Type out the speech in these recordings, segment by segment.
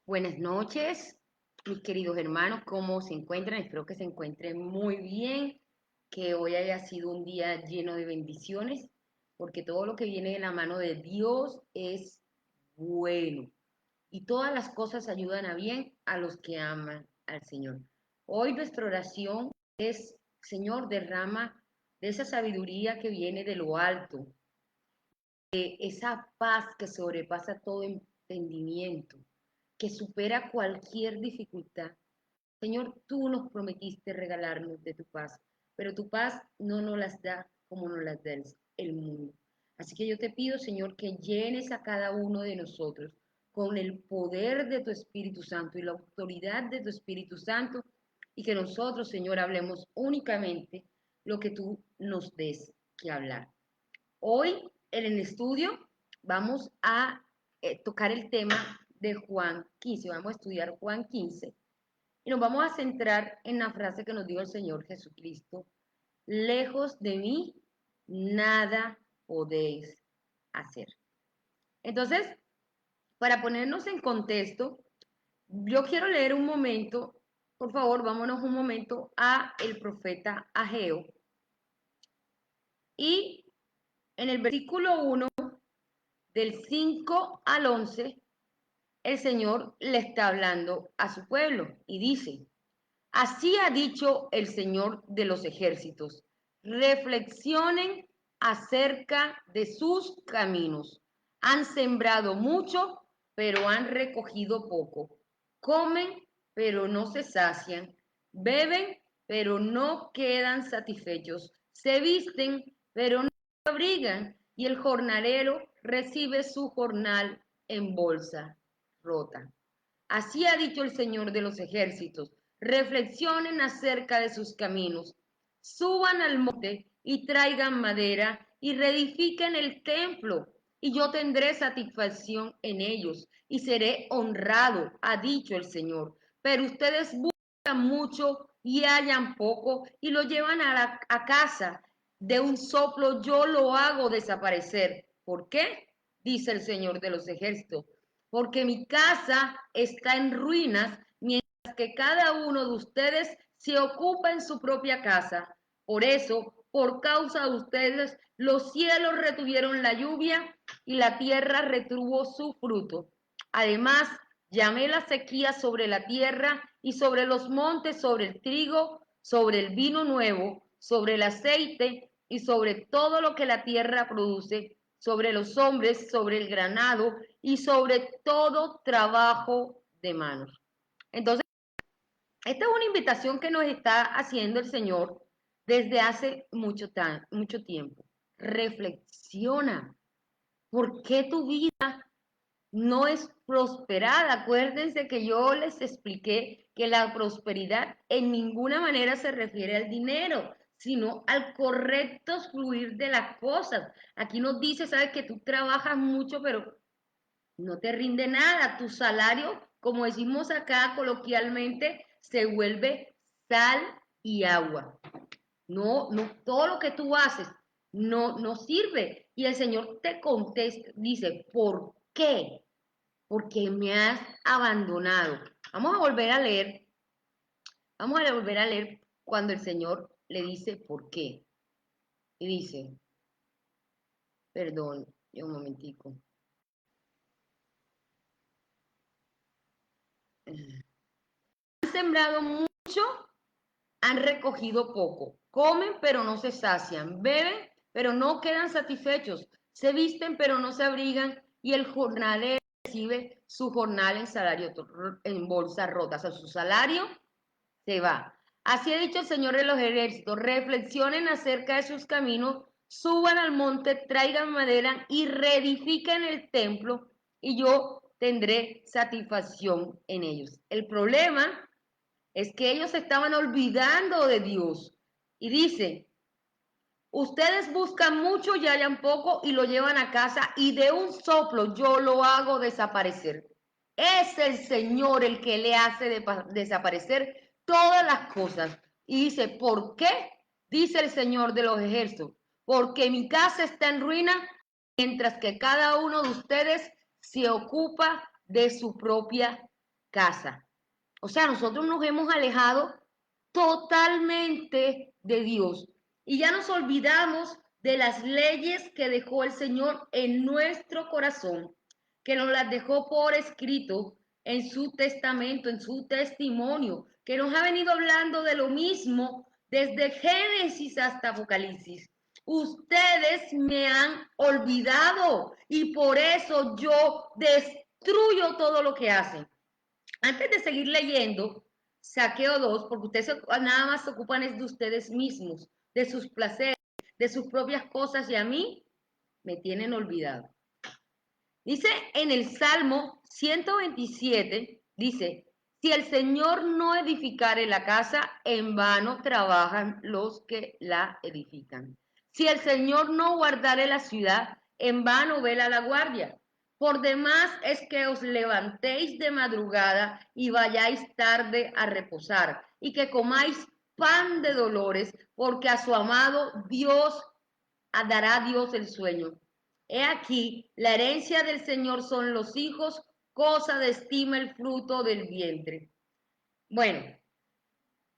Buenas noches, mis queridos hermanos, ¿cómo se encuentran? Espero que se encuentren muy bien, que hoy haya sido un día lleno de bendiciones, porque todo lo que viene de la mano de Dios es bueno y todas las cosas ayudan a bien a los que aman al Señor. Hoy nuestra oración es, Señor, derrama de esa sabiduría que viene de lo alto, de esa paz que sobrepasa todo entendimiento, que supera cualquier dificultad. Señor, tú nos prometiste regalarnos de tu paz, pero tu paz no nos las da como nos las da el mundo. Así que yo te pido, Señor, que llenes a cada uno de nosotros con el poder de tu Espíritu Santo y la autoridad de tu Espíritu Santo y que nosotros, Señor, hablemos únicamente lo que tú nos des que hablar. Hoy en el estudio vamos a tocar el tema de Juan 15, vamos a estudiar Juan 15 y nos vamos a centrar en la frase que nos dijo el Señor Jesucristo: lejos de mí nada podéis hacer. Entonces, para ponernos en contexto, yo quiero leer un momento, por favor, vámonos un momento a el profeta Ageo y en el versículo 1 del 5 al 11, el Señor le está hablando a su pueblo y dice: así ha dicho el Señor de los ejércitos, reflexionen acerca de sus caminos. Han sembrado mucho, pero han recogido poco. Comen, pero no se sacian. Beben, pero no quedan satisfechos. Se visten, pero no se abrigan. Y el jornalero recibe su jornal en bolsa rota. Así ha dicho el Señor de los ejércitos: reflexionen acerca de sus caminos, suban al monte y traigan madera y reedifiquen el templo, y yo tendré satisfacción en ellos y seré honrado, ha dicho el Señor. Pero ustedes buscan mucho y hallan poco y lo llevan a casa. De un soplo yo lo hago desaparecer. ¿Por qué? Dice el Señor de los ejércitos: porque mi casa está en ruinas, mientras que cada uno de ustedes se ocupa en su propia casa. Por eso, por causa de ustedes, los cielos retuvieron la lluvia y la tierra retuvo su fruto. Además, llamé la sequía sobre la tierra y sobre los montes, sobre el trigo, sobre el vino nuevo, sobre el aceite y sobre todo lo que la tierra produce, sobre los hombres, sobre el ganado y sobre todo trabajo de manos. Entonces, esta es una invitación que nos está haciendo el Señor desde hace mucho tiempo. Reflexiona. ¿Por qué tu vida no es prosperada? Acuérdense que yo les expliqué que la prosperidad en ninguna manera se refiere al dinero, sino al correcto fluir de las cosas. Aquí nos dice, sabes, que tú trabajas mucho, pero no te rinde nada. Tu salario, como decimos acá coloquialmente, se vuelve sal y agua. No, no, todo lo que tú haces no sirve. Y el Señor te contesta, dice: ¿por qué? Porque me has abandonado. Vamos a volver a leer, vamos a volver a leer cuando el Señor le dice por qué. Y dice, perdón, un momentico. Han sembrado mucho, han recogido poco. Comen, pero no se sacian. Beben, pero no quedan satisfechos. Se visten, pero no se abrigan. Y el jornalero recibe su jornal en salario, en bolsa rota. O sea, su salario se va. Así ha dicho el Señor de los ejércitos: reflexionen acerca de sus caminos, suban al monte, traigan madera y reedifiquen el templo, y yo tendré satisfacción en ellos. El problema es que ellos se estaban olvidando de Dios. Y dice: ustedes buscan mucho y hallan poco y lo llevan a casa y de un soplo yo lo hago desaparecer. Es el Señor el que le hace desaparecer todas las cosas. Y dice, ¿por qué? Dice el Señor de los ejércitos: porque mi casa está en ruina, mientras que cada uno de ustedes se ocupa de su propia casa. O sea, nosotros nos hemos alejado totalmente de Dios y ya nos olvidamos de las leyes que dejó el Señor en nuestro corazón, que nos las dejó por escrito en su testamento, en su testimonio, que nos ha venido hablando de lo mismo desde Génesis hasta Apocalipsis. Ustedes me han olvidado y por eso yo destruyo todo lo que hacen. Antes de seguir leyendo, Saqueo 2, porque ustedes nada más se ocupan es de ustedes mismos, de sus placeres, de sus propias cosas y a mí me tienen olvidado. Dice en el Salmo 127, dice, si el Señor no edificare la casa, en vano trabajan los que la edifican. Si el Señor no guardare la ciudad, en vano vela la guardia. Por demás es que os levantéis de madrugada y vayáis tarde a reposar, y que comáis pan de dolores, porque a su amado Dios dará Dios el sueño. He aquí, la herencia del Señor son los hijos, cosa de estima el fruto del vientre. Bueno,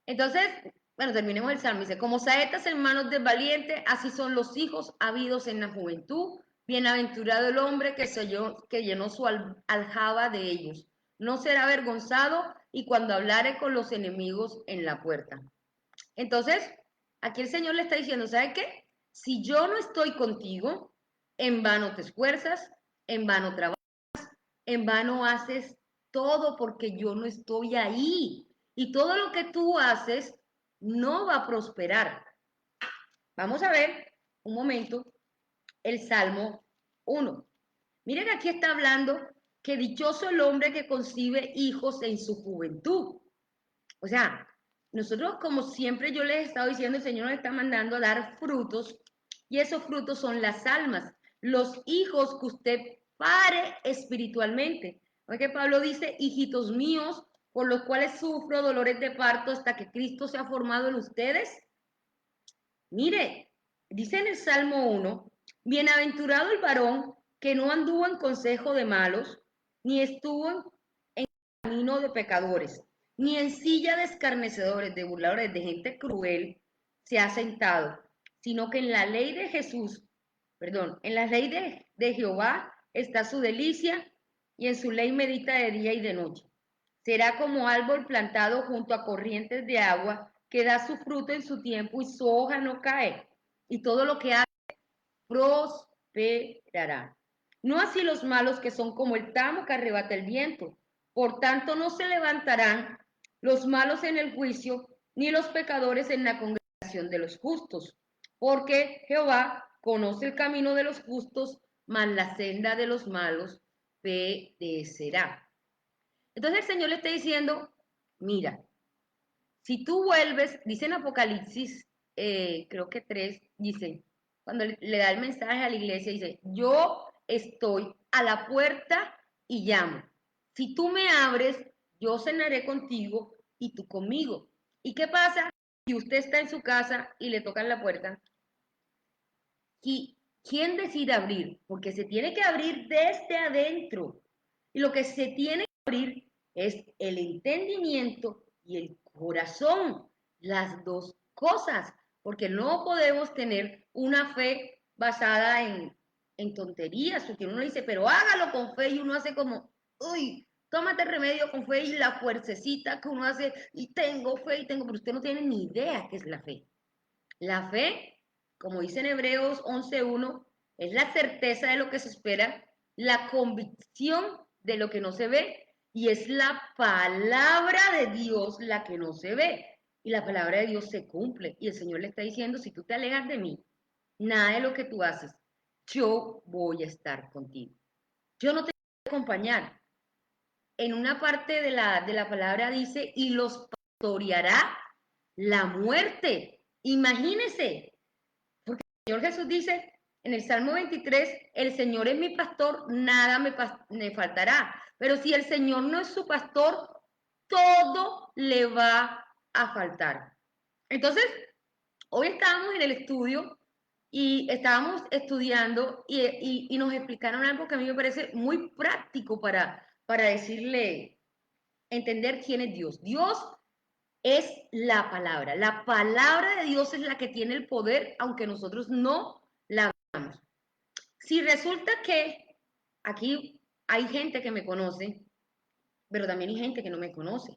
entonces, terminemos el salmo. Dice, como saetas en manos del valiente, así son los hijos habidos en la juventud. Bienaventurado el hombre que llenó su aljaba de ellos. No será avergonzado y cuando hablare con los enemigos en la puerta. Entonces, aquí el Señor le está diciendo, ¿sabe qué? Si yo no estoy contigo, en vano te esfuerzas, en vano trabajas, en vano haces todo porque yo no estoy ahí. Y todo lo que tú haces no va a prosperar. Vamos a ver un momento el Salmo 1. Miren, aquí está hablando que dichoso el hombre que concibe hijos en su juventud. O sea, nosotros como siempre yo les he estado diciendo, el Señor nos está mandando a dar frutos y esos frutos son las almas, los hijos que usted pare espiritualmente. Porque Pablo dice, hijitos míos, por los cuales sufro dolores de parto hasta que Cristo se ha formado en ustedes. Mire, dice en el Salmo 1, bienaventurado el varón que no anduvo en consejo de malos, ni estuvo en camino de pecadores, ni en silla de escarnecedores, de burladores, de gente cruel, se ha sentado, sino que en la ley de Jesús, en la ley de Jehová está su delicia, y en su ley medita de día y de noche. Será como árbol plantado junto a corrientes de agua, que da su fruto en su tiempo y su hoja no cae, y todo lo que hace prosperará. No así los malos, que son como el tamo que arrebata el viento. Por tanto, no se levantarán los malos en el juicio, ni los pecadores en la congregación de los justos, porque Jehová conoce el camino de los justos, mas la senda de los malos perecerá. Entonces el Señor le está diciendo, mira, si tú vuelves, dice en Apocalipsis, creo que 3, dice, cuando le da el mensaje a la iglesia, dice, yo estoy a la puerta y llamo. Si tú me abres, yo cenaré contigo y tú conmigo. ¿Y qué pasa si usted está en su casa y le tocan la puerta? ¿Y quién decide abrir? Porque se tiene que abrir desde adentro. Y lo que se tiene que abrir es el entendimiento y el corazón, las dos cosas, porque no podemos tener una fe basada en tonterías, porque uno dice, pero hágalo con fe y uno hace como, uy, tómate remedio con fe y la fuercecita que uno hace y tengo fe y tengo, pero usted no tiene ni idea qué es la fe. La fe, como dice en Hebreos 11:1, es la certeza de lo que se espera, la convicción de lo que no se ve, y es la palabra de Dios la que no se ve. Y la palabra de Dios se cumple. Y el Señor le está diciendo, si tú te alejas de mí, nada de lo que tú haces, yo voy a estar contigo. Yo no te voy a acompañar. En una parte de la palabra dice, y los pastoreará la muerte. Imagínese, porque el Señor Jesús dice en el Salmo 23, el Señor es mi pastor, nada me faltará. Pero si el Señor no es su pastor, todo le va a faltar. Entonces, hoy estábamos en el estudio y estábamos estudiando y nos explicaron algo que a mí me parece muy práctico para decirle entender quién es Dios. Dios es la palabra. La palabra de Dios es la que tiene el poder, aunque nosotros no la veamos. Si resulta que aquí hay gente que me conoce, pero también hay gente que no me conoce.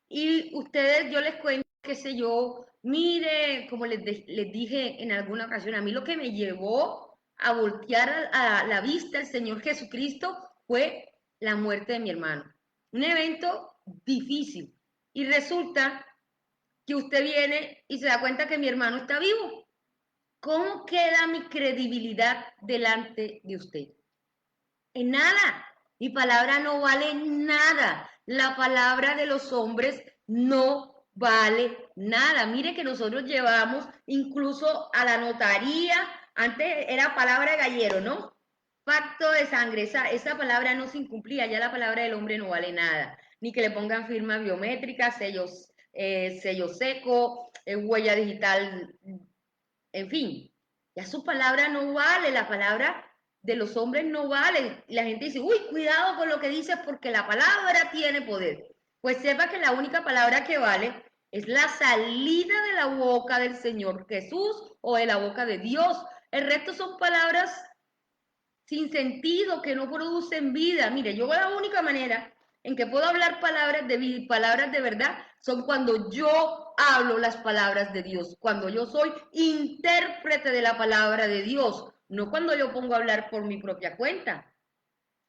Y ustedes, yo les cuento, qué sé yo, mire, como les dije en alguna ocasión, a mí lo que me llevó a voltear a la vista al Señor Jesucristo fue la muerte de mi hermano. Un evento difícil. Y resulta que usted viene y se da cuenta que mi hermano está vivo. ¿Cómo queda mi credibilidad delante de usted? En nada. Mi palabra no vale nada. La palabra de los hombres no vale nada. Mire que nosotros llevamos incluso a la notaría, antes era palabra de gallero, ¿no? Pacto de sangre, esa palabra no se incumplía, ya la palabra del hombre no vale nada. Ni que le pongan firma biométrica, sello seco, huella digital, en fin, ya su palabra no vale, la palabra de los hombres no vale. Y la gente dice, uy, cuidado con lo que dices porque la palabra tiene poder. Pues sepa que la única palabra que vale es la salida de la boca del Señor Jesús o de la boca de Dios. El resto son palabras sin sentido que no producen vida. Mire, yo la única manera en que puedo hablar palabras de vida y palabras de verdad son cuando yo hablo las palabras de Dios, cuando yo soy intérprete de la palabra de Dios, no cuando yo pongo a hablar por mi propia cuenta.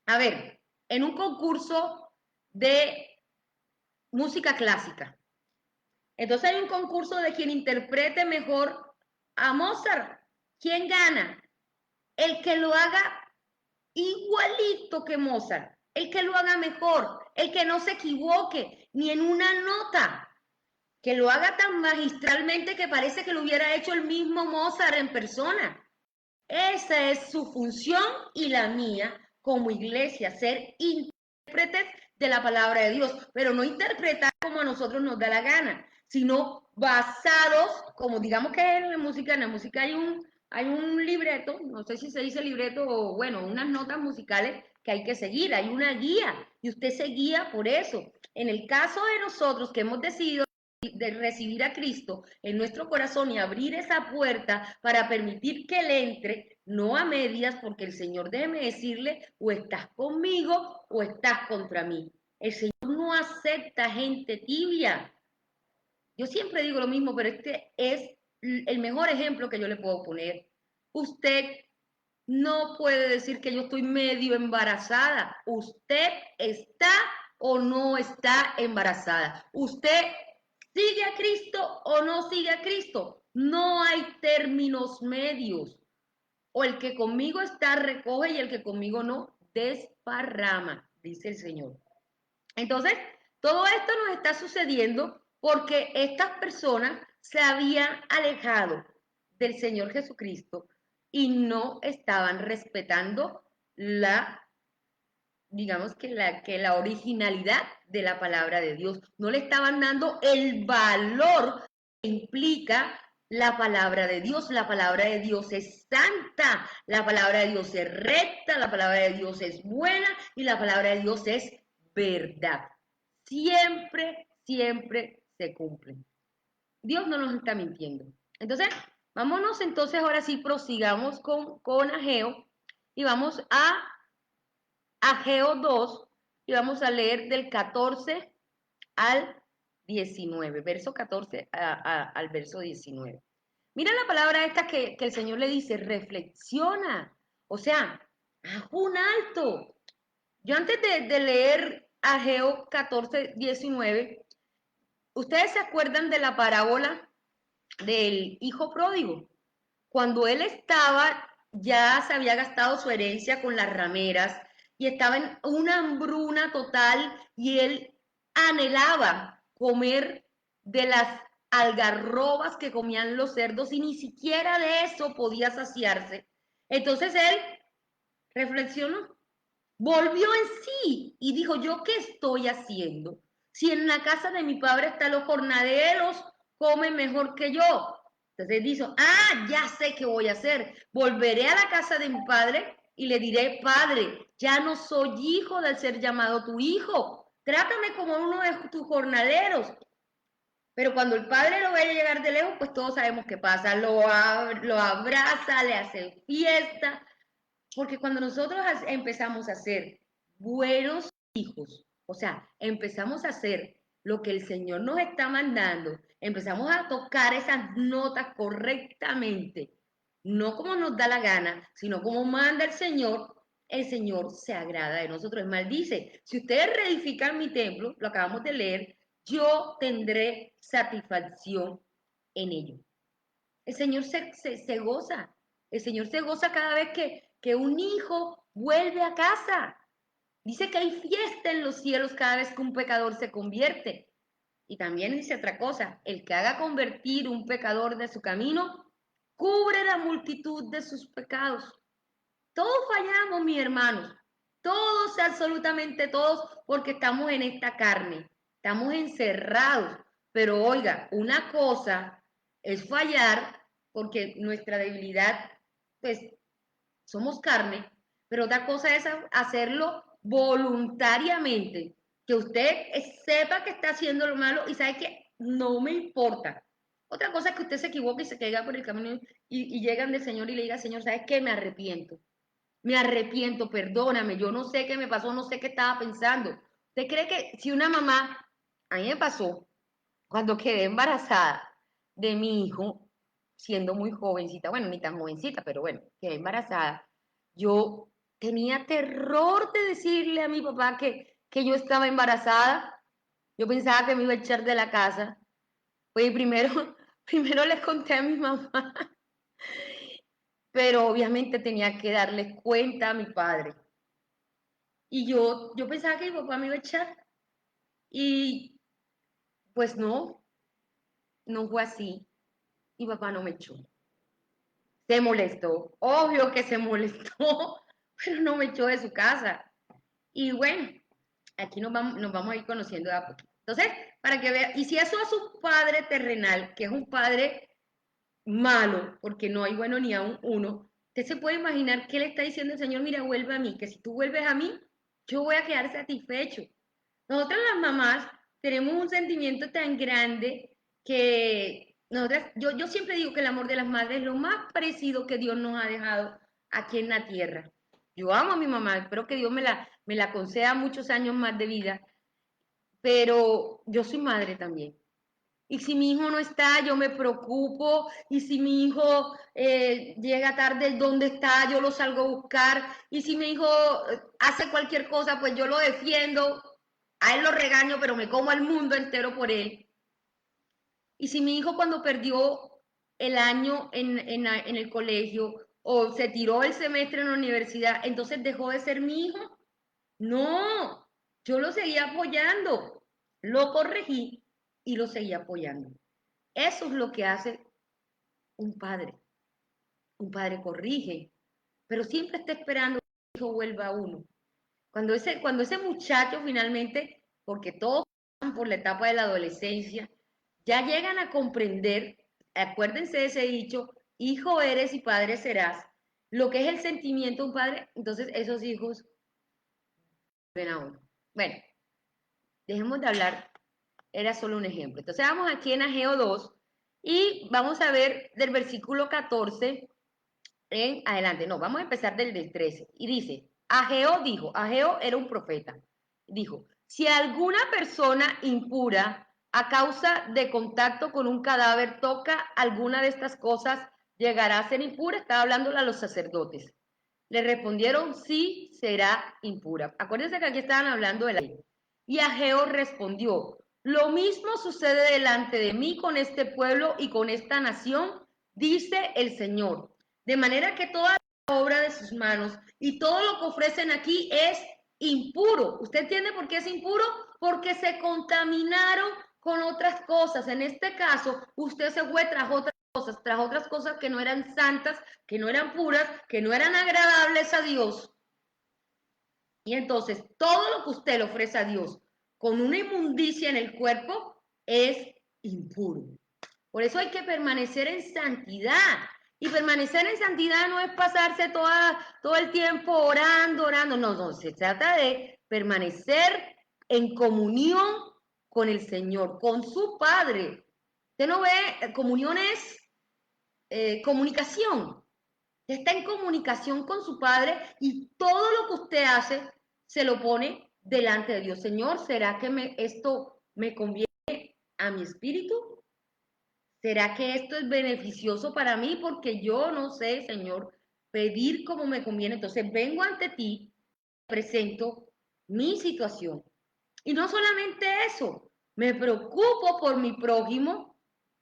A ver, en un concurso de música clásica, entonces hay un concurso de quien interprete mejor a Mozart. ¿Quién gana? El que lo haga igualito que Mozart, el que lo haga mejor, el que no se equivoque ni en una nota, que lo haga tan magistralmente que parece que lo hubiera hecho el mismo Mozart en persona. Esa es su función y la mía como iglesia, ser intérpretes de la palabra de Dios, pero no interpretar como a nosotros nos da la gana, sino basados, como digamos que en la música hay un libreto, no sé si se dice libreto o bueno, unas notas musicales que hay que seguir, hay una guía y usted se guía por eso. En el caso de nosotros que hemos decidido de recibir a Cristo en nuestro corazón y abrir esa puerta para permitir que Él entre, no a medias, porque el Señor, déjeme decirle, o estás conmigo o estás contra mí. El Señor no acepta gente tibia. Yo siempre digo lo mismo, pero este es el mejor ejemplo que yo le puedo poner. Usted no puede decir que yo estoy medio embarazada. Usted está o no está embarazada. Usted ¿sigue a Cristo o no sigue a Cristo? No hay términos medios. O el que conmigo está recoge y el que conmigo no desparrama, dice el Señor. Entonces, todo esto nos está sucediendo porque estas personas se habían alejado del Señor Jesucristo y no estaban respetando digamos que la originalidad de la palabra de Dios. No le estaban dando el valor que implica la palabra de Dios. La palabra de Dios es santa, la palabra de Dios es recta, la palabra de Dios es buena y la palabra de Dios es verdad. Siempre, siempre se cumple. Dios no nos está mintiendo. Entonces, vámonos entonces, ahora sí, prosigamos con Ageo y vamos a Ageo 2 y vamos a leer del 14 al 19, verso 14 al verso 19. Mira la palabra esta que el Señor le dice, reflexiona, o sea, haz un alto. Yo antes de leer Ageo 14, 19, ¿ustedes se acuerdan de la parábola del hijo pródigo? Cuando él estaba, ya se había gastado su herencia con las rameras y estaba en una hambruna total y él anhelaba comer de las algarrobas que comían los cerdos y ni siquiera de eso podía saciarse. Entonces él reflexionó, volvió en sí y dijo, ¿yo qué estoy haciendo? Si en la casa de mi padre están los jornaleros, comen mejor que yo. Entonces dijo, ya sé qué voy a hacer. Volveré a la casa de mi padre y le diré, padre, ya no soy hijo del ser llamado tu hijo. trátame como uno de tus jornaleros. Pero cuando el padre lo ve llegar de lejos, pues todos sabemos qué pasa. Lo abraza, le hace fiesta. Porque cuando nosotros empezamos a ser buenos hijos, o sea, empezamos a hacer lo que el Señor nos está mandando, empezamos a tocar esas notas correctamente, no como nos da la gana, sino como manda el Señor se agrada de nosotros. Es más, dice, si ustedes reedifican mi templo, lo acabamos de leer, yo tendré satisfacción en ello. El Señor se goza, el Señor se goza cada vez que un hijo vuelve a casa. Dice que hay fiesta en los cielos cada vez que un pecador se convierte. Y también dice otra cosa, el que haga convertir un pecador de su camino, cubre la multitud de sus pecados. Todos fallamos, mis hermanos. Todos, absolutamente todos, porque estamos en esta carne. Estamos encerrados. Pero oiga, una cosa es fallar, porque nuestra debilidad, pues, somos carne, pero otra cosa es hacerlo voluntariamente. Que usted sepa que está haciendo lo malo y sabe que no me importa. Otra cosa es que usted se equivoque y se caiga por el camino y llegan del Señor y le diga, Señor, ¿sabes qué? Me arrepiento, perdóname, yo no sé qué me pasó, no sé qué estaba pensando. ¿Usted cree que si una mamá, a mí me pasó, cuando quedé embarazada de mi hijo, siendo muy jovencita, bueno, ni tan jovencita, pero bueno, quedé embarazada, yo tenía terror de decirle a mi papá que yo estaba embarazada, yo pensaba que me iba a echar de la casa, pues primero, primero les conté a mi mamá, pero obviamente tenía que darles cuenta a mi padre. Y yo pensaba que mi papá me iba a echar. Y pues no, no fue así. Mi papá no me echó. Se molestó, obvio que se molestó, pero no me echó de su casa. Y bueno, aquí nos vamos a ir conociendo de a poco. Entonces, para que vea, y si eso a su padre terrenal, que es un padre malo, porque no hay bueno ni a uno, usted se puede imaginar qué le está diciendo el Señor, mira, vuelve a mí, que si tú vuelves a mí, yo voy a quedar satisfecho. Nosotras las mamás tenemos un sentimiento tan grande que nosotras, yo siempre digo que el amor de las madres es lo más parecido que Dios nos ha dejado aquí en la tierra. Yo amo a mi mamá, espero que Dios me la conceda muchos años más de vida, pero yo soy madre también. Y si mi hijo no está, yo me preocupo. Y si mi hijo llega tarde, ¿dónde está? Yo lo salgo a buscar. Y si mi hijo hace cualquier cosa, pues yo lo defiendo. A él lo regaño, pero me como el mundo entero por él. Y si mi hijo cuando perdió el año en el colegio o se tiró el semestre en la universidad, entonces dejó de ser mi hijo. No, yo lo seguía apoyando. Lo corregí y lo seguía apoyando. Eso es lo que hace un padre. Un padre corrige, pero siempre está esperando que el hijo vuelva a uno. Cuando ese muchacho finalmente, porque todos pasan por la etapa de la adolescencia, ya llegan a comprender, acuérdense de ese dicho, hijo eres y padre serás, lo que es el sentimiento de un padre, entonces esos hijos ven a uno. Bueno, dejemos de hablar, era solo un ejemplo. Entonces vamos aquí en Ageo 2 y vamos a ver del versículo 14 en adelante. No, vamos a empezar del 13. Y dice, Ageo dijo, Ageo era un profeta, dijo, si alguna persona impura a causa de contacto con un cadáver toca alguna de estas cosas, llegará a ser impura. Estaba hablándole a los sacerdotes. Le respondieron, sí, será impura. Acuérdense que aquí estaban hablando de la ley. Y Ageo respondió, lo mismo sucede delante de mí con este pueblo y con esta nación, dice el Señor. De manera que toda la obra de sus manos y todo lo que ofrecen aquí es impuro. ¿Usted entiende por qué es impuro? Porque se contaminaron con otras cosas. En este caso, usted se fue tras otras cosas que no eran santas, que no eran puras, que no eran agradables a Dios. Y entonces todo lo que usted le ofrece a Dios con una inmundicia en el cuerpo es impuro. Por eso hay que permanecer en santidad. Y permanecer en santidad no es pasarse todo el tiempo orando. No, se trata de permanecer en comunión con el Señor, con su Padre. Usted no ve, comunión es comunicación. Está en comunicación con su Padre y todo lo que usted hace se lo pone delante de Dios. Señor, ¿será que esto me conviene a mi espíritu? ¿Será que esto es beneficioso para mí? Porque yo no sé, Señor, pedir como me conviene. Entonces vengo ante ti, presento mi situación. Y no solamente eso, me preocupo por mi prójimo,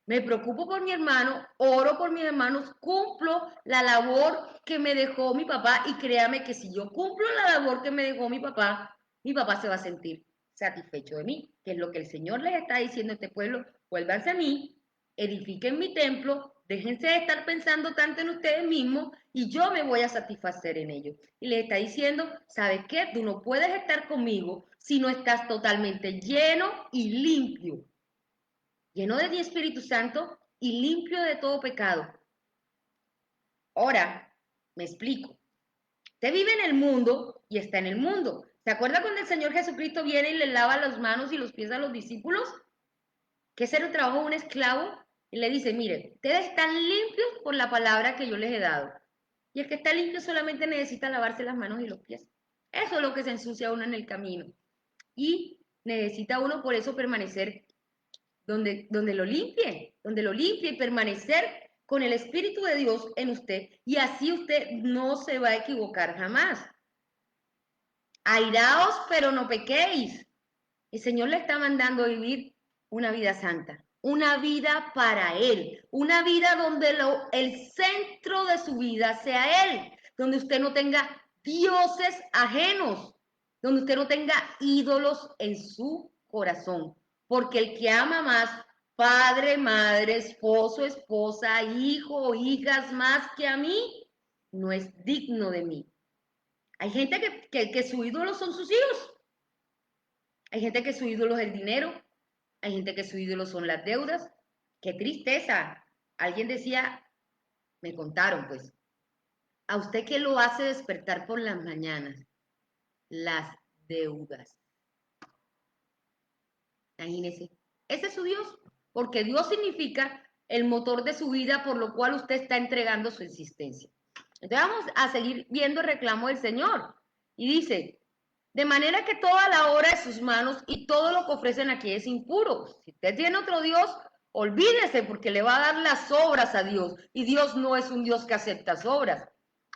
me preocupo por mi hermano, oro por mis hermanos, cumplo la labor que me dejó mi papá y créame que si yo cumplo la labor que me dejó mi papá se va a sentir satisfecho de mí, que es lo que el Señor les está diciendo a este pueblo, vuélvanse a mí, edifiquen mi templo, déjense de estar pensando tanto en ustedes mismos y yo me voy a satisfacer en ellos. Y les está diciendo, ¿sabes qué? Tú no puedes estar conmigo si no estás totalmente lleno y limpio. Lleno de mi Espíritu Santo y limpio de todo pecado. Ahora, me explico. Usted vive en el mundo y está en el mundo. ¿Se acuerda cuando el Señor Jesucristo viene y le lava las manos y los pies a los discípulos? Que ese era el trabajo de un esclavo. Y le dice, mire, ustedes están limpios por la palabra que yo les he dado. Y el que está limpio solamente necesita lavarse las manos y los pies. Eso es lo que se ensucia uno en el camino. Y necesita uno por eso permanecer donde lo limpie y permanecer con el Espíritu de Dios en usted. Y así usted no se va a equivocar jamás. Airaos, pero no pequéis. El Señor le está mandando a vivir una vida santa, una vida para Él, una vida donde el centro de su vida sea Él, donde usted no tenga dioses ajenos, donde usted no tenga ídolos en su corazón, porque el que ama más, padre, madre, esposo, esposa, hijo o hijas más que a mí, no es digno de mí. Hay gente que su ídolo son sus hijos. Hay gente que su ídolo es el dinero, hay gente que su ídolo son las deudas. ¡Qué tristeza! Alguien decía, me contaron pues, ¿a usted qué lo hace despertar por las mañanas? Las deudas. Imagínese, ese es su Dios, porque Dios significa el motor de su vida por lo cual usted está entregando su existencia. Entonces vamos a seguir viendo el reclamo del Señor. Y dice, de manera que toda la obra de sus manos y todo lo que ofrecen aquí es impuro. Si usted tiene otro Dios, olvídese porque le va a dar las obras a Dios. Y Dios no es un Dios que acepta obras.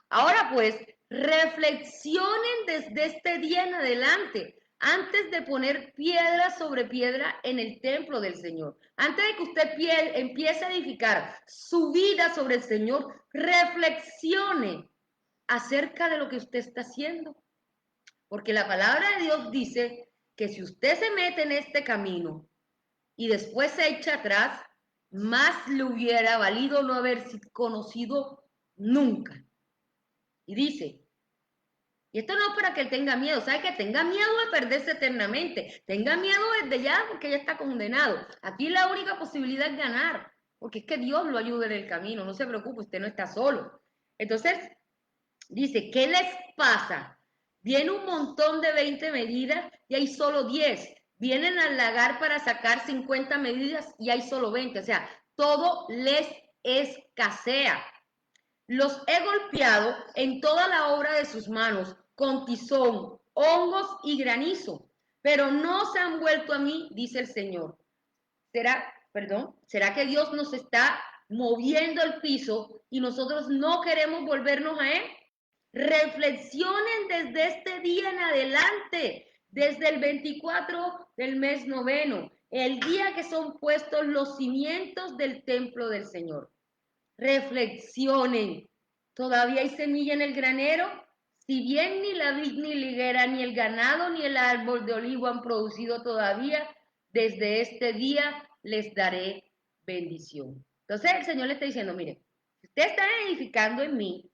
Ahora pues, reflexionen desde este día en adelante, antes de poner piedra sobre piedra en el templo del Señor. Antes de que usted empiece a edificar su vida sobre el Señor, reflexione acerca de lo que usted está haciendo. Porque la palabra de Dios dice que si usted se mete en este camino y después se echa atrás, más le hubiera valido no haber conocido nunca. Y dice, y esto no es para que él tenga miedo, ¿sabe? Que tenga miedo de perderse eternamente, tenga miedo desde ya porque ya está condenado. Aquí la única posibilidad es ganar, porque es que Dios lo ayuda en el camino, no se preocupe, usted no está solo. Entonces, dice, ¿qué les pasa? Viene un montón de 20 medidas y hay solo 10. Vienen al lagar para sacar 50 medidas y hay solo 20. O sea, todo les escasea. Los he golpeado en toda la obra de sus manos, con tizón, hongos y granizo, pero no se han vuelto a mí, dice el Señor. ¿Será que Dios nos está moviendo el piso y nosotros no queremos volvernos a Él? Reflexionen desde este día en adelante, desde el 24 del mes noveno, el día que son puestos los cimientos del templo del Señor. Reflexionen. ¿Todavía hay semilla en el granero? Si bien ni la vid ni la higuera, ni el ganado, ni el árbol de olivo han producido todavía, desde este día les daré bendición. Entonces el Señor le está diciendo, mire, si usted está edificando en mí,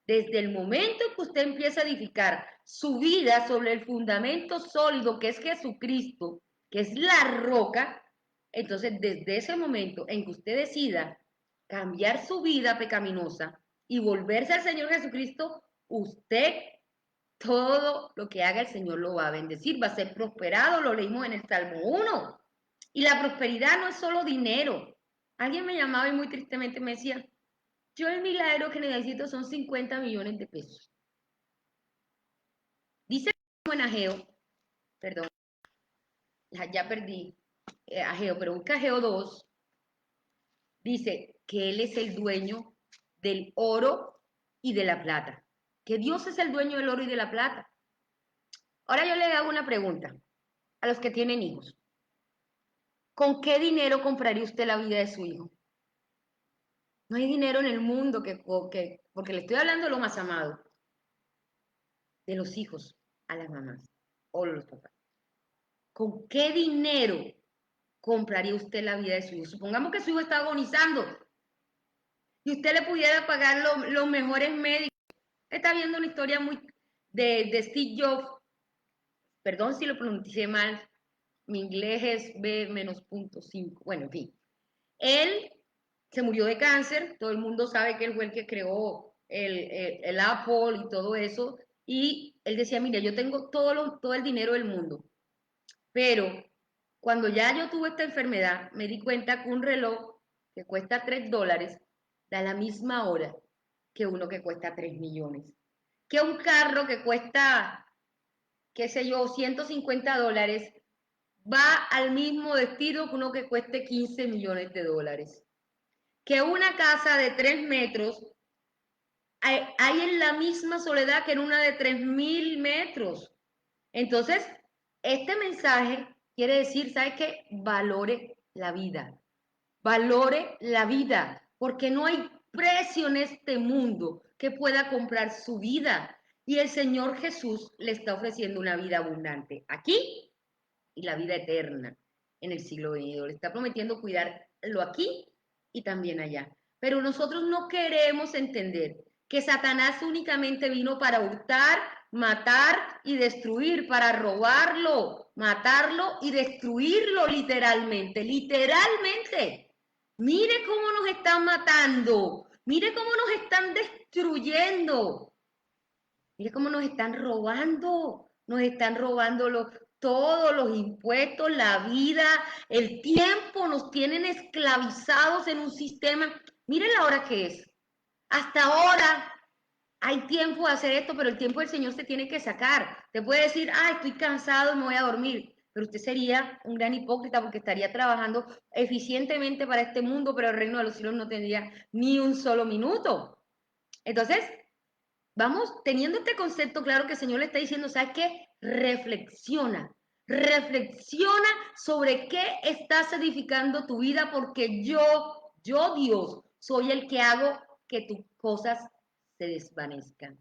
desde el momento que usted empieza a edificar su vida sobre el fundamento sólido que es Jesucristo, que es la roca, entonces desde ese momento en que usted decida cambiar su vida pecaminosa y volverse al Señor Jesucristo, usted todo lo que haga el Señor lo va a bendecir, va a ser prosperado, lo leímos en el Salmo 1. Y la prosperidad no es solo dinero. Alguien me llamaba y muy tristemente me decía, yo el milagro que necesito son 50 millones de pesos. Dice en Ageo, perdón, ya perdí Ageo, pero busca Ageo 2, dice que Él es el dueño del oro y de la plata, que Dios es el dueño del oro y de la plata. Ahora yo le hago una pregunta a los que tienen hijos. ¿Con qué dinero compraría usted la vida de su hijo? No hay dinero en el mundo porque le estoy hablando de lo más amado, de los hijos a las mamás o los papás. ¿Con qué dinero compraría usted la vida de su hijo? Supongamos que su hijo está agonizando y usted le pudiera pagar los mejores médicos. Está viendo una historia muy de Steve Jobs. Perdón si lo pronuncié mal. Mi inglés es B-.5. Bueno, en fin. Él se murió de cáncer. Todo el mundo sabe que él fue el que creó el Apple y todo eso. Y él decía, mira, yo tengo todo el dinero del mundo. Pero cuando ya yo tuve esta enfermedad, me di cuenta que un reloj que cuesta $3 da la misma hora que uno que cuesta 3 millones. Que un carro que cuesta, qué sé yo, $150 va al mismo destino que uno que cueste 15 millones de dólares. Que una casa de 3 metros hay en la misma soledad que en una de 3.000 metros. Entonces, este mensaje quiere decir, ¿sabe qué? Valore la vida. Valore la vida, porque no hay precio en este mundo que pueda comprar su vida. Y el Señor Jesús le está ofreciendo una vida abundante aquí y la vida eterna en el siglo venidero. Le está prometiendo cuidarlo aquí y también allá. Pero nosotros no queremos entender que Satanás únicamente vino para hurtar, matar y destruir, para robarlo, matarlo y destruirlo literalmente, literalmente. Mire cómo nos están matando, mire cómo nos están destruyendo, mire cómo nos están robando todos los impuestos, la vida, el tiempo, nos tienen esclavizados en un sistema. Mire la hora que es. Hasta ahora hay tiempo de hacer esto, pero el tiempo del Señor se tiene que sacar. Te puede decir, estoy cansado y me voy a dormir, pero usted sería un gran hipócrita porque estaría trabajando eficientemente para este mundo, pero el reino de los cielos no tendría ni un solo minuto. Entonces, vamos teniendo este concepto claro que el Señor le está diciendo, ¿sabes qué? Reflexiona sobre qué estás edificando tu vida, porque yo Dios, soy el que hago que tus cosas se desvanezcan,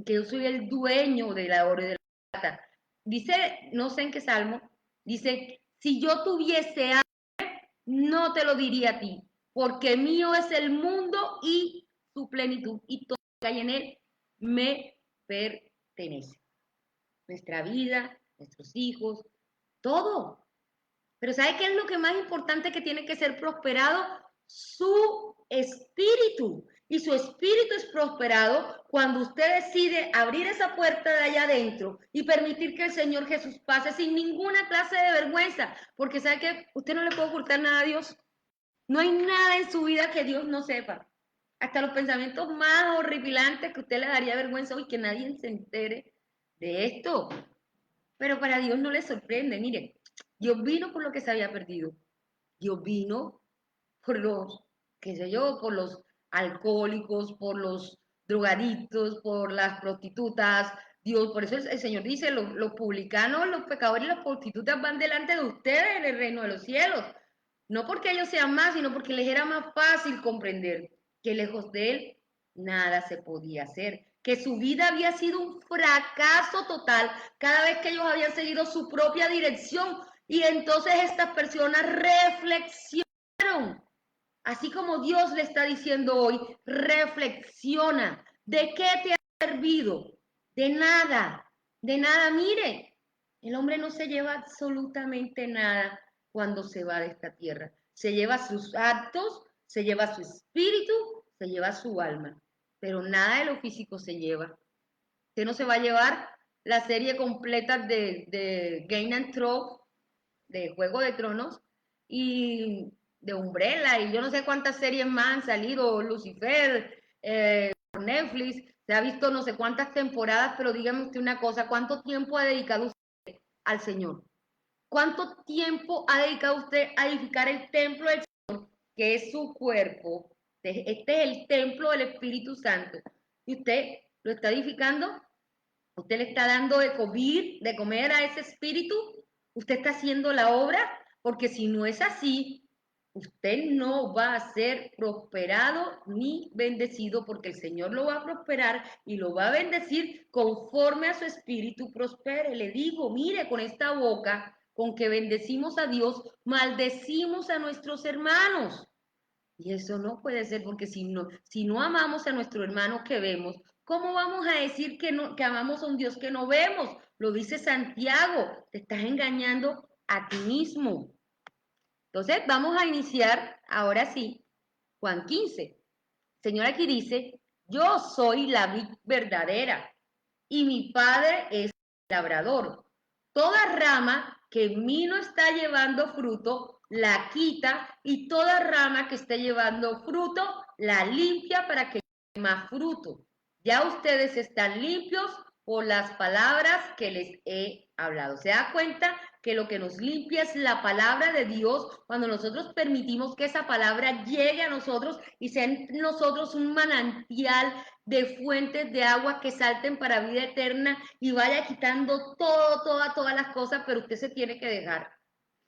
que yo soy el dueño de la oro y de la plata. Dice, no sé en qué salmo, dice, si yo tuviese hambre, no te lo diría a ti, porque mío es el mundo y su plenitud, y todo lo que hay en él me pertenece. Nuestra vida, nuestros hijos, todo. Pero ¿sabe qué es lo que más importante que tiene que ser prosperado? Su espíritu. Y su espíritu es prosperado cuando usted decide abrir esa puerta de allá adentro y permitir que el Señor Jesús pase sin ninguna clase de vergüenza. Porque ¿sabe qué? Usted no le puede ocultar nada a Dios. No hay nada en su vida que Dios no sepa. Hasta los pensamientos más horripilantes que usted le daría vergüenza hoy que nadie se entere de esto. Pero para Dios no le sorprende. Mire, Dios vino por lo que se había perdido. Dios vino por los, qué sé yo, por los alcohólicos, por los drogadictos, por las prostitutas. Dios, por eso el Señor dice, los publicanos, los pecadores y las prostitutas van delante de ustedes en el reino de los cielos. No porque ellos sean más, sino porque les era más fácil comprender que lejos de él nada se podía hacer, que su vida había sido un fracaso total cada vez que ellos habían seguido su propia dirección. Y entonces estas personas reflexionaron, así como Dios le está diciendo hoy, reflexiona. ¿De qué te ha servido? De nada, de nada. Mire, el hombre no se lleva absolutamente nada cuando se va de esta tierra. Se lleva sus actos, se lleva su espíritu, se lleva su alma, pero nada de lo físico se lleva. Usted no se va a llevar la serie completa de Game and Thrones, de Juego de Tronos, y de Umbrella, y yo no sé cuántas series más han salido, Lucifer, por Netflix, se ha visto no sé cuántas temporadas, pero dígame usted una cosa, ¿cuánto tiempo ha dedicado usted al Señor? ¿Cuánto tiempo ha dedicado usted a edificar el templo del Señor, que es su cuerpo? Este es el templo del Espíritu Santo. ¿Y usted lo está edificando? ¿Usted le está dando de comer a ese espíritu? ¿Usted está haciendo la obra? Porque si no es así, usted no va a ser prosperado ni bendecido, porque el Señor lo va a prosperar y lo va a bendecir conforme a su espíritu prospere. Le digo, mire, con esta boca, con que bendecimos a Dios, maldecimos a nuestros hermanos. Y eso no puede ser, porque si no amamos a nuestro hermano que vemos, ¿cómo vamos a decir que amamos a un Dios que no vemos? Lo dice Santiago, te estás engañando a ti mismo. Entonces, vamos a iniciar ahora sí, Juan 15. El Señor aquí dice, yo soy la vid verdadera y mi Padre es el labrador. Toda rama que en mí no está llevando fruto, la quita, y toda rama que esté llevando fruto, la limpia para que lleve más fruto. Ya ustedes están limpios por las palabras que les he hablado. ¿Se da cuenta que lo que nos limpia es la palabra de Dios cuando nosotros permitimos que esa palabra llegue a nosotros y sea en nosotros un manantial de fuentes de agua que salten para vida eterna y vaya quitando todas las cosas, pero usted se tiene que dejar?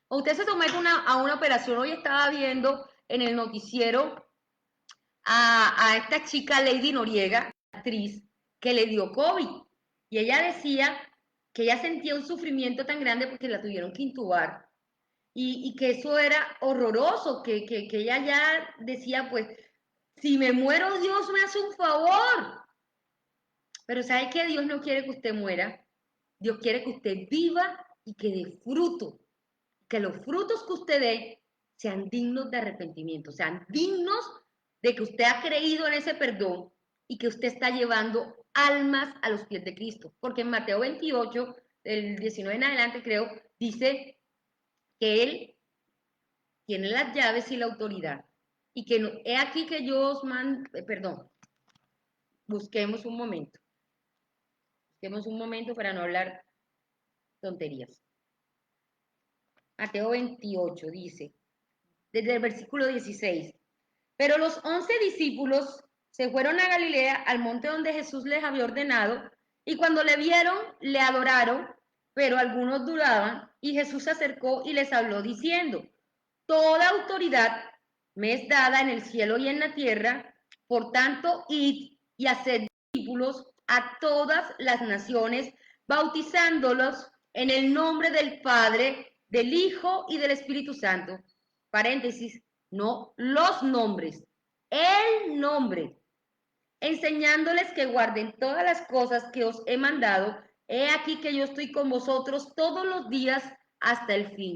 O usted se somete a una operación. Hoy estaba viendo en el noticiero a esta chica Lady Noriega, actriz, que le dio COVID. Y ella decía que ella sentía un sufrimiento tan grande porque la tuvieron que intubar. Y que eso era horroroso, que ella ya decía, pues, si me muero, Dios me hace un favor. Pero ¿sabe qué? Dios no quiere que usted muera. Dios quiere que usted viva y que dé fruto. Que los frutos que usted dé sean dignos de arrepentimiento, sean dignos de que usted ha creído en ese perdón y que usted está llevando almas a los pies de Cristo. Porque en Mateo 28, del 19 en adelante creo, dice que Él tiene las llaves y la autoridad. Y que no, he aquí que yo os mando, perdón, busquemos un momento. Busquemos un momento para no hablar tonterías. Mateo 28 dice, desde el versículo 16, pero los 11 discípulos se fueron a Galilea, al monte donde Jesús les había ordenado, y cuando le vieron, le adoraron, pero algunos dudaban, y Jesús se acercó y les habló diciendo, toda autoridad me es dada en el cielo y en la tierra, por tanto, id y haced discípulos a todas las naciones, bautizándolos en el nombre del Padre, del Hijo y del Espíritu Santo. Paréntesis, no los nombres, el nombre, enseñándoles que guarden todas las cosas que os he mandado. He aquí que yo estoy con vosotros todos los días hasta el fin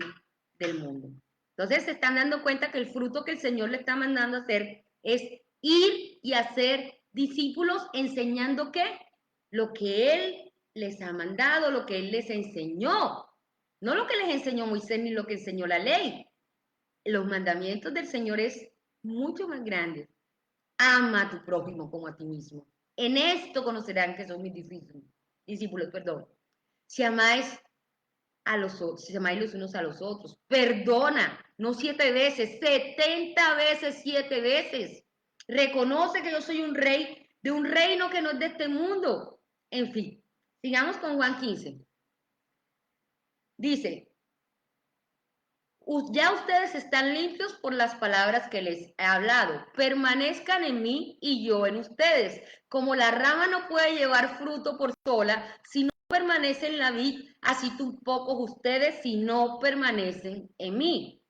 del mundo. Entonces se están dando cuenta que el fruto que el Señor le está mandando a hacer es ir y hacer discípulos, enseñando qué, lo que Él les ha mandado, lo que Él les enseñó, no lo que les enseñó Moisés ni lo que enseñó la ley. Los mandamientos del Señor es mucho más grande. Ama a tu prójimo como a ti mismo. En esto conocerán que son mis discípulos, perdón. Si amáis si amáis los unos a los otros, perdona, no 7 veces, 70 veces, 7 veces. Reconoce que yo soy un rey de un reino que no es de este mundo. En fin, sigamos con Juan 15. Dice, ya ustedes están limpios por las palabras que les he hablado. Permanezcan en mí y yo en ustedes. Como la rama no puede llevar fruto por sola, si no permanece en la vid, así tampoco ustedes si no permanecen en mí.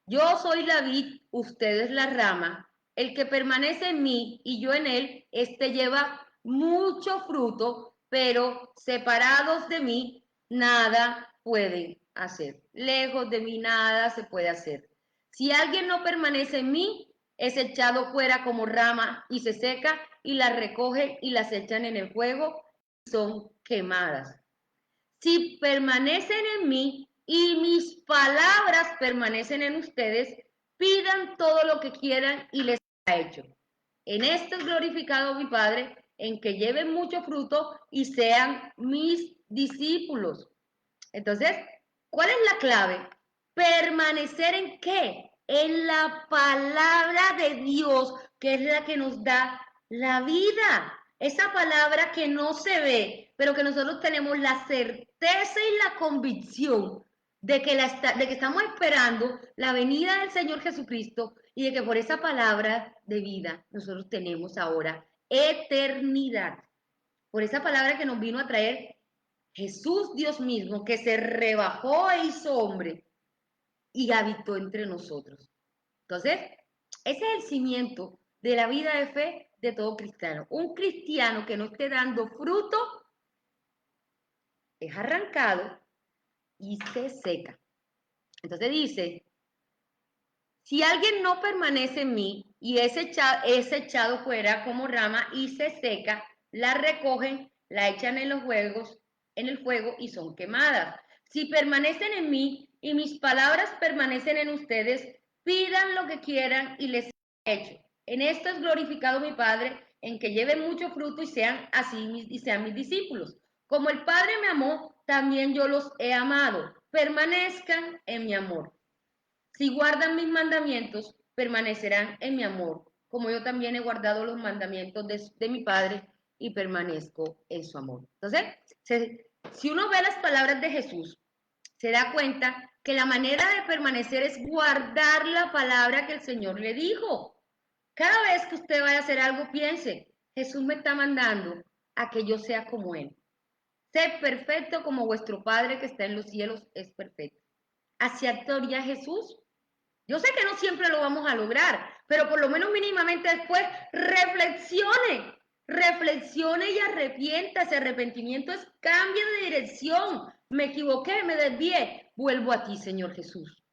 Yo soy la vid, ustedes la rama. El que permanece en mí y yo en él, este lleva mucho fruto, pero separados de mí, nada pueden hacer. Lejos de mí nada se puede hacer. Si alguien no permanece en mí, es echado fuera como rama y se seca y las recogen y las echan en el fuego, son quemadas. Si permanecen en mí y mis palabras permanecen en ustedes, pidan todo lo que quieran y les será hecho. En esto es glorificado mi Padre, en que lleven mucho fruto y sean mis discípulos. Entonces, ¿cuál es la clave? ¿Permanecer en qué? En la palabra de Dios, que es la que nos da la vida. Esa palabra que no se ve, pero que nosotros tenemos la certeza y la convicción de que estamos esperando la venida del Señor Jesucristo y de que por esa palabra de vida nosotros tenemos ahora eternidad. Por esa palabra que nos vino a traer Jesús Dios mismo, que se rebajó e hizo hombre y habitó entre nosotros. Entonces, ese es el cimiento de la vida de fe de todo cristiano. Un cristiano que no esté dando fruto es arrancado y se seca. Entonces dice, si alguien no permanece en mí y es echado fuera como rama y se seca, la recogen, la echan en el fuego y son quemadas. Si permanecen en mí y mis palabras permanecen en ustedes, pidan lo que quieran y les será hecho. En esto es glorificado mi Padre, en que lleven mucho fruto y sean mis discípulos. Como el Padre me amó, también yo los he amado. Permanezcan en mi amor. Si guardan mis mandamientos, permanecerán en mi amor, como yo también he guardado los mandamientos de mi Padre y permanezco en su amor. Entonces, si uno ve las palabras de Jesús, se da cuenta que la manera de permanecer es guardar la palabra que el Señor le dijo. Cada vez que usted vaya a hacer algo, piense, Jesús me está mandando a que yo sea como Él. Sé perfecto como vuestro Padre que está en los cielos es perfecto. ¿Hacia actuaría Jesús? Yo sé que no siempre lo vamos a lograr, pero por lo menos mínimamente después reflexione y arrepiéntase. Arrepentimiento es cambio de dirección. Me equivoqué, me desvié. Vuelvo a ti, Señor Jesús.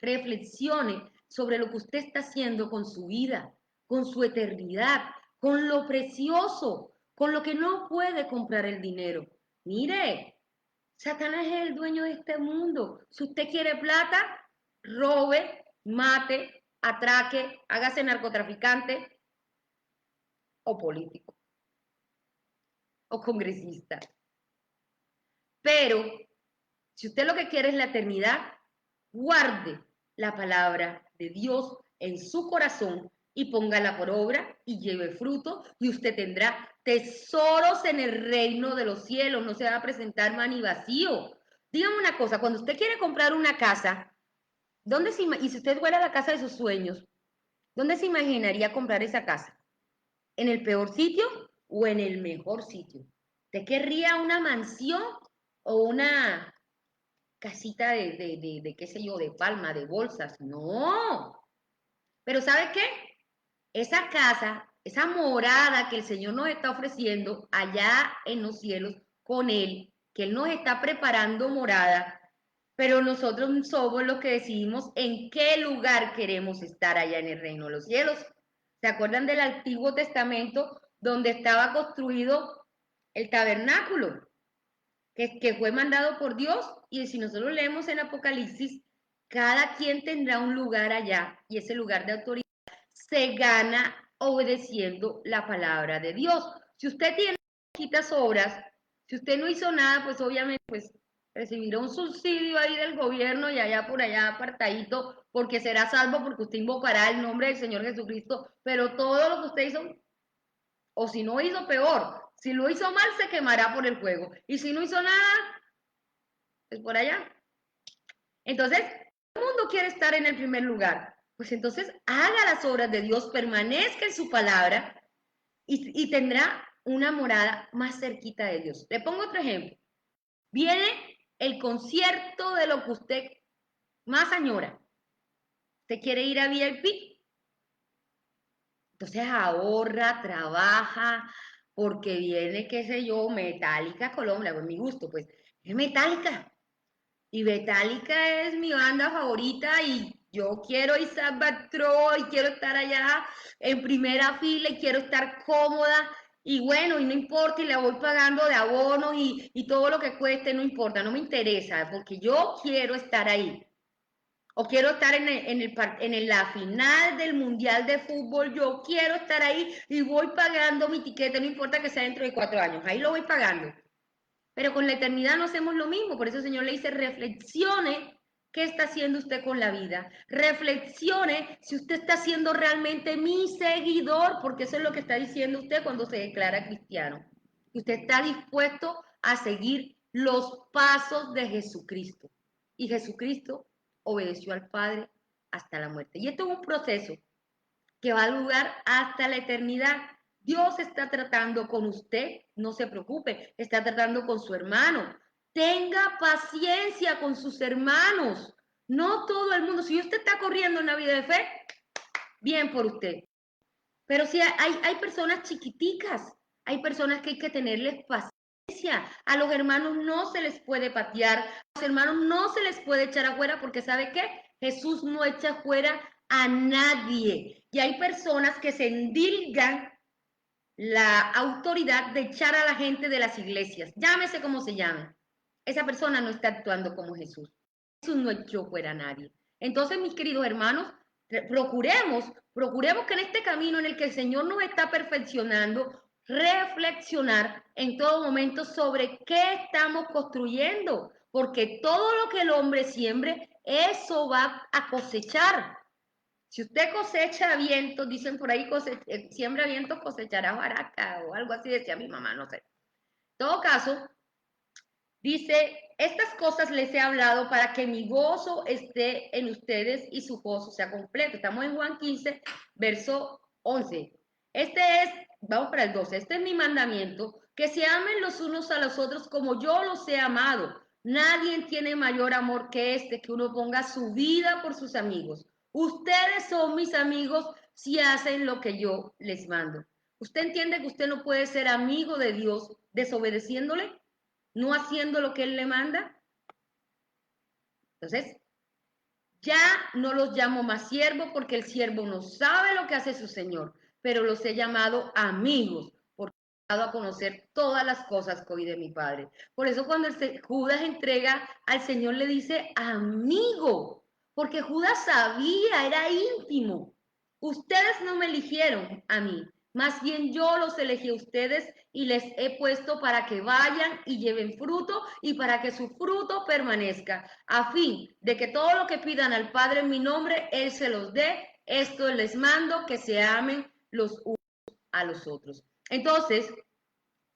Reflexione sobre lo que usted está haciendo con su vida, con su eternidad, con lo precioso, con lo que no puede comprar el dinero. Mire, Satanás es el dueño de este mundo. Si usted quiere plata, robe, mate, atraque, hágase narcotraficante o político o congresista. Pero si usted lo que quiere es la eternidad, guarde la palabra de Dios en su corazón y póngala por obra y lleve fruto y usted tendrá tesoros en el reino de los cielos. No se va a presentar mani vacío. Dígame una cosa, cuando usted quiere comprar una casa, y si usted fuera a la casa de sus sueños, ¿dónde se imaginaría comprar esa casa? ¿En el peor sitio o en el mejor sitio? ¿Usted querría una mansión o una casita de qué sé yo, de palma, de bolsas? No. Pero ¿sabe qué? Esa casa, esa morada que el Señor nos está ofreciendo allá en los cielos con Él, que Él nos está preparando morada, pero nosotros somos los que decidimos en qué lugar queremos estar allá en el reino de los cielos. ¿Se acuerdan del Antiguo Testamento donde estaba construido el tabernáculo, que fue mandado por Dios? Y si nosotros leemos en Apocalipsis, cada quien tendrá un lugar allá y ese lugar de autoridad se gana obedeciendo la palabra de Dios. Si usted tiene poquitas obras, si usted no hizo nada, pues obviamente pues recibirá un subsidio ahí del gobierno y allá por allá apartadito, porque será salvo porque usted invocará el nombre del Señor Jesucristo, pero todo lo que usted hizo, o si no hizo peor, si lo hizo mal se quemará por el fuego, y si no hizo nada, pues por allá. Entonces, todo el mundo quiere estar en el primer lugar. Pues entonces haga las obras de Dios, permanezca en su palabra y tendrá una morada más cerquita de Dios. Le pongo otro ejemplo. Viene el concierto de lo que usted más añora. ¿Usted quiere ir a VIP? Entonces ahorra, trabaja, porque viene, qué sé yo, Metallica Colombia, pues mi gusto, pues es Metallica. Y Metallica es mi banda favorita y yo quiero ir a Troy, quiero estar allá en primera fila y quiero estar cómoda y bueno, y no importa, y la voy pagando de abono y todo lo que cueste, no importa, no me interesa, porque yo quiero estar ahí. O quiero estar en la final del Mundial de Fútbol, yo quiero estar ahí y voy pagando mi tiquete, no importa que sea dentro de 4 años, ahí lo voy pagando. Pero con la eternidad no hacemos lo mismo, por eso el Señor le dice, reflexione qué está haciendo usted con la vida. Reflexione si usted está siendo realmente mi seguidor, porque eso es lo que está diciendo usted cuando se declara cristiano. Usted está dispuesto a seguir los pasos de Jesucristo. Y Jesucristo obedeció al Padre hasta la muerte. Y esto es un proceso que va a durar hasta la eternidad. Dios está tratando con usted, no se preocupe, está tratando con su hermano. Tenga paciencia con sus hermanos. No todo el mundo, si usted está corriendo en la vida de fe, bien por usted. Pero si hay personas chiquiticas, hay personas que hay que tenerles paciencia. A los hermanos no se les puede patear, a los hermanos no se les puede echar afuera porque ¿sabe qué? Jesús no echa afuera a nadie. Y hay personas que se endilgan la autoridad de echar a la gente de las iglesias. Llámese como se llame. Esa persona no está actuando como Jesús. Jesús no echó fuera a nadie. Entonces, mis queridos hermanos, procuremos que en este camino en el que el Señor nos está perfeccionando, reflexionar en todo momento sobre qué estamos construyendo, porque todo lo que el hombre siembre, eso va a cosechar. Si usted cosecha vientos, dicen por ahí, siembra vientos, cosechará baraca o algo así decía mi mamá, no sé. En todo caso, dice, estas cosas les he hablado para que mi gozo esté en ustedes y su gozo sea completo. Estamos en Juan 15, verso 11. Vamos para el 12, este es mi mandamiento, que se amen los unos a los otros como yo los he amado. Nadie tiene mayor amor que este, que uno ponga su vida por sus amigos. Ustedes son mis amigos si hacen lo que yo les mando. ¿Usted entiende que usted no puede ser amigo de Dios desobedeciéndole? ¿No haciendo lo que Él le manda? Entonces, ya no los llamo más siervos porque el siervo no sabe lo que hace su Señor, pero los he llamado amigos porque he dado a conocer todas las cosas que oí de mi Padre. Por eso cuando Judas entrega al Señor le dice amigo, porque Judas sabía, era íntimo. Ustedes no me eligieron a mí, más bien yo los elegí a ustedes y les he puesto para que vayan y lleven fruto y para que su fruto permanezca, a fin de que todo lo que pidan al Padre en mi nombre, Él se los dé. Esto les mando, que se amen los unos a los otros. Entonces,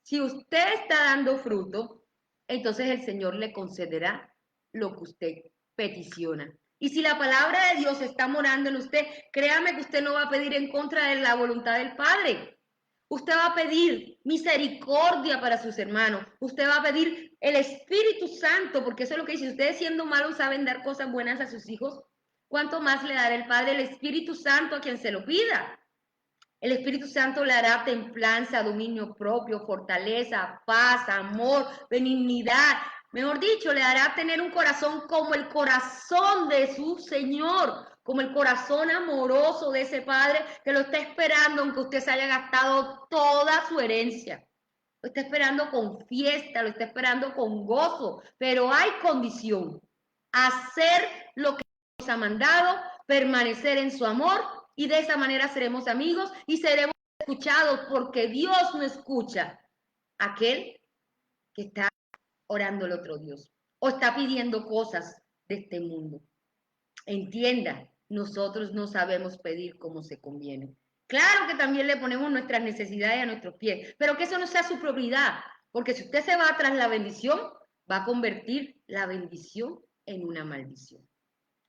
si usted está dando fruto, entonces el Señor le concederá lo que usted peticiona. Y si la palabra de Dios está morando en usted, créame que usted no va a pedir en contra de la voluntad del Padre. Usted va a pedir misericordia para sus hermanos. Usted va a pedir el Espíritu Santo, porque eso es lo que dice. Ustedes siendo malos saben dar cosas buenas a sus hijos. ¿Cuánto más le dará el Padre el Espíritu Santo a quien se lo pida? El Espíritu Santo le hará templanza, dominio propio, fortaleza, paz, amor, benignidad. Mejor dicho, le hará tener un corazón como el corazón de su Señor, como el corazón amoroso de ese Padre que lo está esperando aunque usted se haya gastado toda su herencia. Lo está esperando con fiesta, lo está esperando con gozo, pero hay condición. Hacer lo que nos ha mandado, permanecer en su amor y de esa manera seremos amigos y seremos escuchados porque Dios no escucha a aquel que está orando al otro Dios o está pidiendo cosas de este mundo. Entienda, nosotros no sabemos pedir como se conviene. Claro que también le ponemos nuestras necesidades a nuestros pies, pero que eso no sea su prioridad, porque si usted se va tras la bendición, va a convertir la bendición en una maldición.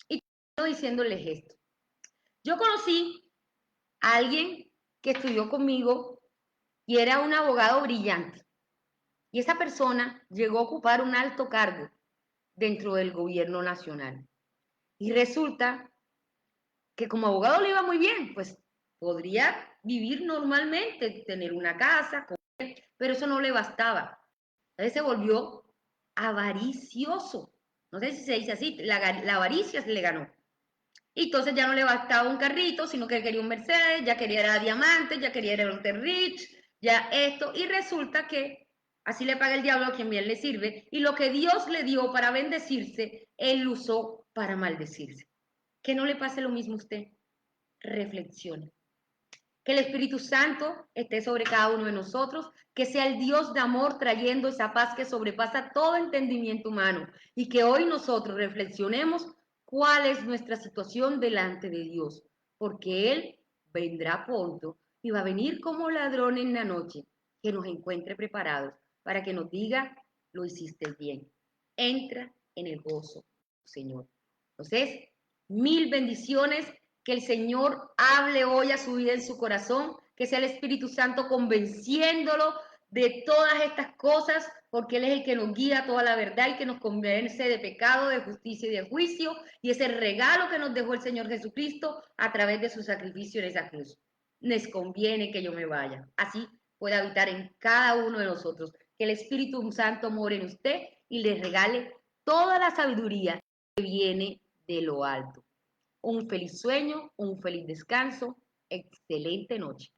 Y estoy diciéndoles esto. Yo conocí a alguien que estudió conmigo y era un abogado brillante. Y esa persona llegó a ocupar un alto cargo dentro del gobierno nacional. Y resulta que como abogado le iba muy bien, pues podría vivir normalmente, tener una casa, comer, pero eso no le bastaba. Entonces se volvió avaricioso. No sé si se dice así, la avaricia se le ganó. Y entonces ya no le bastaba un carrito, sino que quería un Mercedes, ya quería era diamantes, ya quería era un Rich, ya esto, y resulta que así le paga el diablo a quien bien le sirve, y lo que Dios le dio para bendecirse, él lo usó para maldecirse. Que no le pase lo mismo a usted. Reflexione. Que el Espíritu Santo esté sobre cada uno de nosotros, que sea el Dios de amor trayendo esa paz que sobrepasa todo entendimiento humano y que hoy nosotros reflexionemos cuál es nuestra situación delante de Dios, porque Él vendrá pronto y va a venir como ladrón en la noche, que nos encuentre preparados para que nos diga, lo hiciste bien, entra en el gozo, Señor. Entonces, mil bendiciones, que el Señor hable hoy a su vida en su corazón, que sea el Espíritu Santo convenciéndolo de todas estas cosas, porque Él es el que nos guía a toda la verdad y que nos convence de pecado, de justicia y de juicio, y ese regalo que nos dejó el Señor Jesucristo a través de su sacrificio en esa cruz. Les conviene que yo me vaya, así pueda habitar en cada uno de nosotros, que el Espíritu Santo more en usted y le regale toda la sabiduría que viene de lo alto. Un feliz sueño, un feliz descanso, excelente noche.